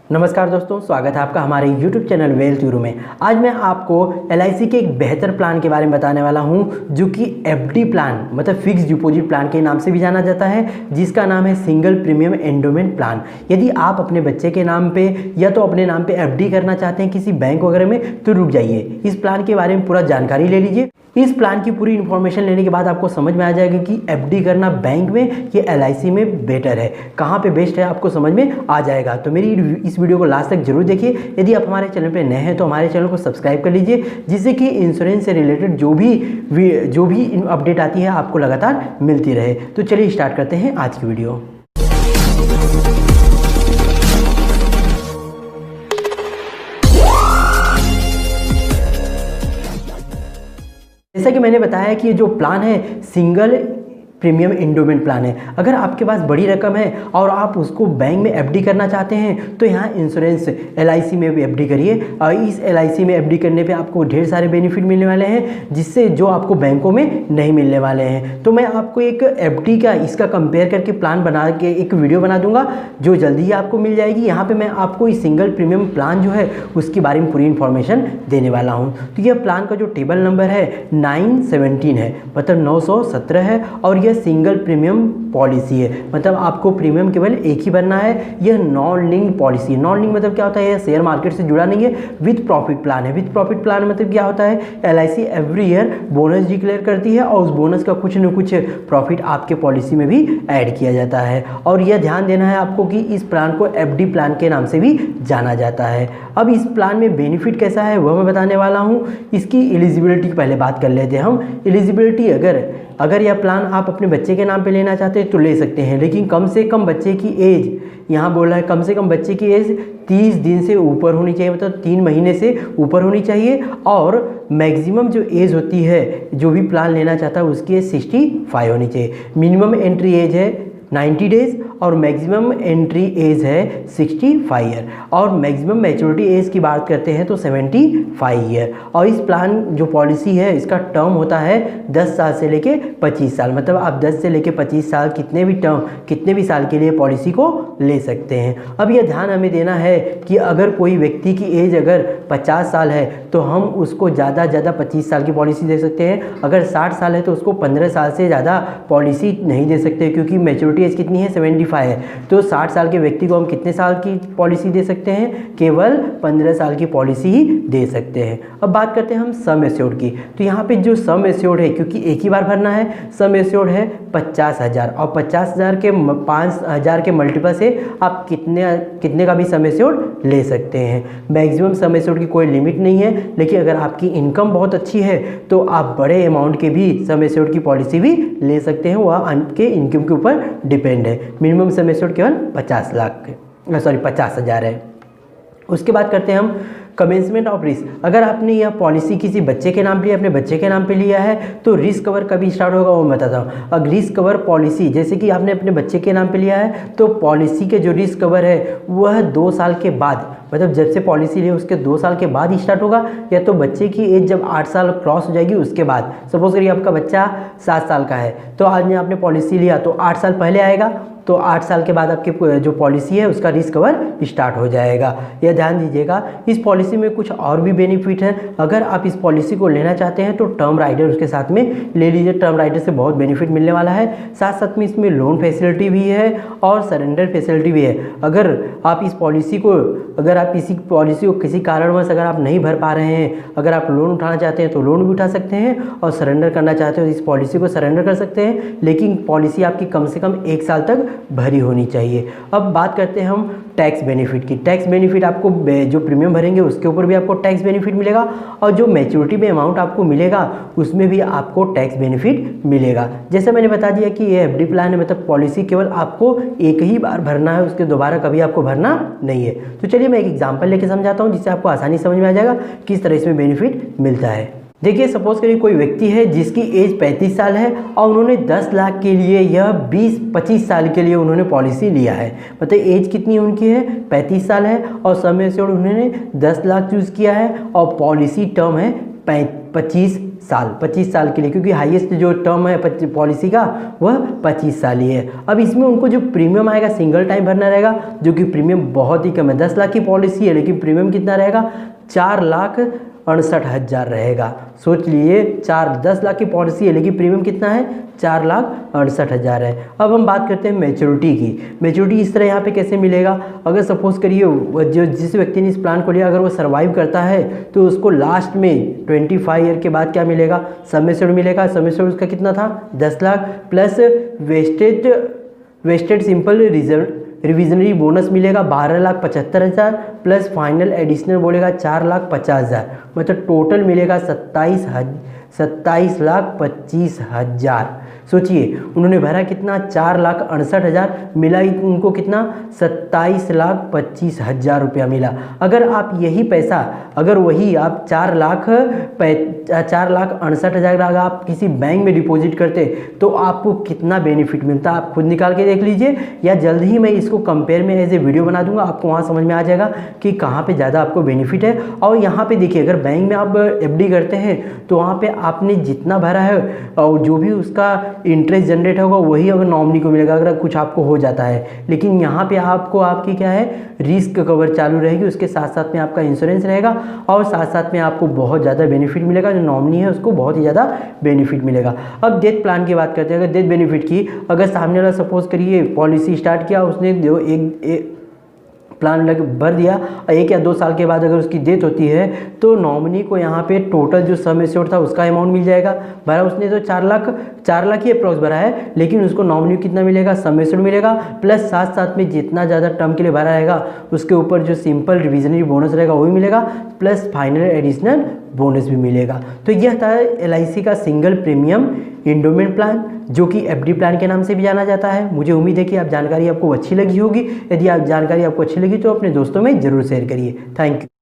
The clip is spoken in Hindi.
नमस्कार दोस्तों, स्वागत है आपका हमारे YouTube चैनल वेल्थ गुरु में। आज मैं आपको LIC के एक बेहतर प्लान के बारे में बताने वाला हूं, जो कि FD प्लान मतलब फिक्स डिपॉजिट प्लान के नाम से भी जाना जाता है, जिसका नाम है सिंगल प्रीमियम एंडोमेंट प्लान। यदि आप अपने बच्चे के नाम पे या तो अपने नाम पे FD करना चाहते हैं किसी बैंक वगैरह में, तो रुक जाइए, इस प्लान के बारे में पूरा जानकारी ले लीजिए। इस प्लान की पूरी इन्फॉर्मेशन लेने के बाद आपको समझ में आ जाएगा कि FD करना बैंक में या LIC में बेटर है, कहाँ पे बेस्ट है, आपको समझ में आ जाएगा। तो मेरी इस वीडियो को लास्ट तक जरूर देखिए। यदि आप हमारे चैनल पे नए हैं तो हमारे चैनल को सब्सक्राइब कर लीजिए, जिससे कि इंश्योरेंस से रिलेटेड जो भी अपडेट आती है आपको लगातार मिलती रहे। तो चलिए स्टार्ट करते हैं आज की वीडियो। जैसा कि मैंने बताया कि ये जो प्लान है सिंगल प्रीमियम एंडोमेंट प्लान है। अगर आपके पास बड़ी रकम है और आप उसको बैंक में FD करना चाहते हैं तो यहाँ इंश्योरेंस LIC में भी FD करिए। और इस LIC में FD करने पे आपको ढेर सारे बेनिफिट मिलने वाले हैं, जिससे जो आपको बैंकों में नहीं मिलने वाले हैं। तो मैं आपको एक FD का इसका कंपेयर करके प्लान बना के एक वीडियो बना दूंगा, जो जल्दी ही आपको मिल जाएगी। यहाँ पर मैं आपको इस सिंगल प्रीमियम प्लान जो है उसके बारे में पूरी इन्फॉर्मेशन देने वाला हूँ। तो यह प्लान का जो टेबल नंबर है 917 है, मतलब 917 है, और यह सिंगल प्रीमियम पॉलिसी है, मतलब आपको प्रीमियम केवल एक ही भरना है। यह non linked policy. Non link मतलब क्या होता है, यह शेयर मार्केट से जुड़ा नहीं है। विथ प्रॉफिट प्लान है। विथ प्रॉफिट प्लान मतलब क्या होता है, LIC every year bonus declare करती है और उस बोनस का कुछ न कुछ प्रॉफिट आपके पॉलिसी में भी ऐड किया जाता है। और यह ध्यान देना है आपको कि इस प्लान को FD प्लान के नाम से भी जाना जाता है। अब इस प्लान में बेनिफिट कैसा है वह मैं बताने वाला हूँ। इसकी एलिजिबिलिटी की पहले बात कर लेते हैं हम। एलिजिबिलिटी अगर यह प्लान आप अपने बच्चे के नाम पे लेना चाहते हैं तो ले सकते हैं, लेकिन कम से कम बच्चे की एज, यहाँ बोला है कम से कम बच्चे की एज 30 दिन से ऊपर होनी चाहिए, मतलब 3 महीने से ऊपर होनी चाहिए। और मैक्सिमम जो एज होती है जो भी प्लान लेना चाहता है उसकी एज 65 होनी चाहिए। मिनिमम एंट्री एज है 90 डेज और मैक्सिमम एंट्री एज है 65 ईयर। और मैक्सिमम मैच्योरिटी एज की बात करते हैं तो 75 ईयर। और इस प्लान जो पॉलिसी है इसका टर्म होता है 10 साल से लेके 25 साल, मतलब आप 10 से लेके 25 साल कितने भी साल के लिए पॉलिसी को ले सकते हैं। अब यह ध्यान हमें देना है कि अगर कोई व्यक्ति की एज अगर 50 साल है तो हम उसको ज़्यादा 25 साल की पॉलिसी दे सकते हैं। अगर 60 साल है तो उसको 15 साल से ज़्यादा पॉलिसी नहीं दे सकते, क्योंकि मैच्योरिटी एज कितनी है, 75 है। तो 60 साल के व्यक्ति को हम कितने साल की पॉलिसी दे सकते हैं, केवल 15 साल की पॉलिसी ही दे सकते हैं। अब बात करते हैं हम सम एश्योर्ड की। तो यहाँ पे जो सम एश्योर्ड है, क्योंकि एक ही बार भरना है, सम एश्योर्ड है 50,000 और 50,000 के 5,000 के मल्टीपल से आप कितने का भी सम एश्योर्ड ले सकते हैं। मैक्सिमम सम एश्योर्ड की कोई लिमिट नहीं है, लेकिन अगर आपकी इनकम बहुत अच्छी है तो आप बड़े अमाउंट के भी सम एश्योर्ड की पॉलिसी भी ले सकते हैं। वह आपके इनकम के ऊपर डिपेंड है। मिनिमम सम एश्योर्ड केवल 50,000 है। उसके बाद करते हैं हम कमेंसमेंट ऑफ रिस्क। अगर आपने यह पॉलिसी किसी बच्चे के नाम पे लिया, अपने बच्चे के नाम पे लिया है, तो रिस्क कवर कभी स्टार्ट होगा वो मैं बताता हूँ। अब रिस्क कवर पॉलिसी जैसे कि आपने अपने बच्चे के नाम पे लिया है तो पॉलिसी के जो रिस्क कवर है वह 2 साल के बाद, मतलब जब से पॉलिसी ली उसके 2 साल के बाद ही स्टार्ट होगा, या तो बच्चे की एज जब 8 साल क्रॉस हो जाएगी उसके बाद। सपोज करिए आपका बच्चा 7 साल का है तो आज ने आपने पॉलिसी लिया तो 8 साल पहले आएगा, तो 8 साल के बाद आपकी जो पॉलिसी है उसका रिस्क कवर स्टार्ट हो जाएगा। यह ध्यान दीजिएगा। इस पॉलिसी में कुछ और भी बेनिफिट हैं। अगर आप इस पॉलिसी को लेना चाहते हैं तो टर्म राइडर उसके साथ में ले लीजिए। टर्म राइडर से बहुत बेनिफिट मिलने वाला है। साथ साथ में इसमें लोन फैसिलिटी भी है और सरेंडर फैसिलिटी भी है। अगर आप इसी पॉलिसी को किसी कारणवश अगर आप नहीं भर पा रहे हैं, अगर आप लोन उठाना चाहते हैं तो लोन भी उठा सकते हैं, और सरेंडर करना चाहते हो तो इस पॉलिसी को सरेंडर कर सकते हैं, लेकिन पॉलिसी आपकी कम से कम 1 साल तक भरी होनी चाहिए। अब बात करते हैं हम टैक्स बेनिफिट की। टैक्स बेनिफिट आपको जो प्रीमियम भरेंगे उसके ऊपर भी आपको टैक्स बेनिफिट मिलेगा, और जो मैच्योरिटी में अमाउंट आपको मिलेगा उसमें भी आपको टैक्स बेनिफिट मिलेगा। जैसे मैंने बता दिया कि ये FD प्लान है, मतलब पॉलिसी केवल आपको एक ही बार भरना है, उसके दोबारा कभी आपको भरना नहीं है। तो चलिए मैं एक एग्जाम्पल लेके समझाता हूँ, जिससे आपको आसानी समझ में आ जाएगा किस तरह इसमें बेनिफिट मिलता है। देखिए, सपोज करिए कोई व्यक्ति है जिसकी एज 35 साल है और उन्होंने 10 लाख के लिए यह 20-25 साल के लिए उन्होंने पॉलिसी लिया है। मतलब एज कितनी उनकी है, 35 साल है, और समय से उन्होंने 10 लाख चूज़ किया है और पॉलिसी टर्म है 25 साल के लिए, क्योंकि हाईएस्ट जो टर्म है पॉलिसी का वह 25 साल ही है। अब इसमें उनको जो प्रीमियम आएगा सिंगल टाइम भरना रहेगा, जो कि प्रीमियम बहुत ही कम है। 10 लाख की पॉलिसी है लेकिन प्रीमियम कितना रहेगा, 4,68,000 रहेगा। सोच लिए 10 लाख की पॉलिसी है लेकिन प्रीमियम कितना है, 4,68,000 है। अब हम बात करते हैं मैच्योरिटी की। मैच्योरिटी इस तरह यहाँ पे कैसे मिलेगा, अगर सपोज करिए जो जिस व्यक्ति ने इस प्लान को लिया अगर वो सर्वाइव करता है तो उसको लास्ट में 25 ईयर के बाद क्या मिलेगा, सम एश्योर्ड मिलेगा। सम एश्योर्ड उसका कितना था, 10 lakh plus wasted simple revisionary bonus मिलेगा 12,75,000 प्लस फाइनल एडिशनल बोलेगा 4,50,000, मतलब टोटल मिलेगा 27,25,000। सोचिए उन्होंने भरा कितना, 4,68,000, मिला उनको कितना, 27,25,000 रुपया मिला। अगर आप यही पैसा अगर वही आप 4,68,000 अगर आप किसी बैंक में डिपॉजिट करते तो आपको कितना बेनिफिट मिलता, आप खुद निकाल के देख लीजिए, या जल्द ही मैं इसको कंपेयर में एज ए वीडियो बना दूंगा, आपको वहाँ समझ में आ जाएगा कि कहाँ पे ज़्यादा आपको बेनिफिट है। और यहाँ पे देखिए अगर बैंक में आप एफडी करते हैं तो वहाँ पे आपने जितना भरा है और जो भी उसका इंटरेस्ट जनरेट होगा वही अगर नॉमिनी को मिलेगा अगर कुछ आपको हो जाता है। लेकिन यहाँ पे आपको आपकी क्या है, रिस्क कवर चालू रहेगी, उसके साथ साथ में आपका इंश्योरेंस रहेगा और साथ साथ में आपको बहुत ज़्यादा बेनिफिट मिलेगा। जो नॉमिनी है उसको बहुत ही ज़्यादा बेनिफिट मिलेगा। अब डेथ प्लान की बात करते हैं। अगर डेथ बेनिफिट की, अगर सामने वाला सपोज करिए पॉलिसी स्टार्ट किया, उसने जो एक प्लान भर दिया, 1 या 2 साल के बाद अगर उसकी डेथ होती है तो नॉमिनी को यहाँ पे टोटल जो सम एश्योर्ड था उसका अमाउंट मिल जाएगा। भरा उसने तो 4 लाख ही अप्रॉक्स भरा है, लेकिन उसको नॉमिनी कितना मिलेगा, सम एश्योर्ड मिलेगा प्लस साथ साथ में जितना ज़्यादा टर्म के लिए भरा रहेगा उसके ऊपर जो सिंपल रिविजनरी बोनस रहेगा वो भी मिलेगा प्लस फाइनल एडिशनल बोनस भी मिलेगा। तो यह था LIC का सिंगल प्रीमियम इंडोमेंट प्लान, जो कि FD प्लान के नाम से भी जाना जाता है। मुझे उम्मीद है कि जानकारी आपको अच्छी लगी होगी। यदि जानकारी आपको अच्छी लगी तो अपने दोस्तों में ज़रूर शेयर करिए। Thank you.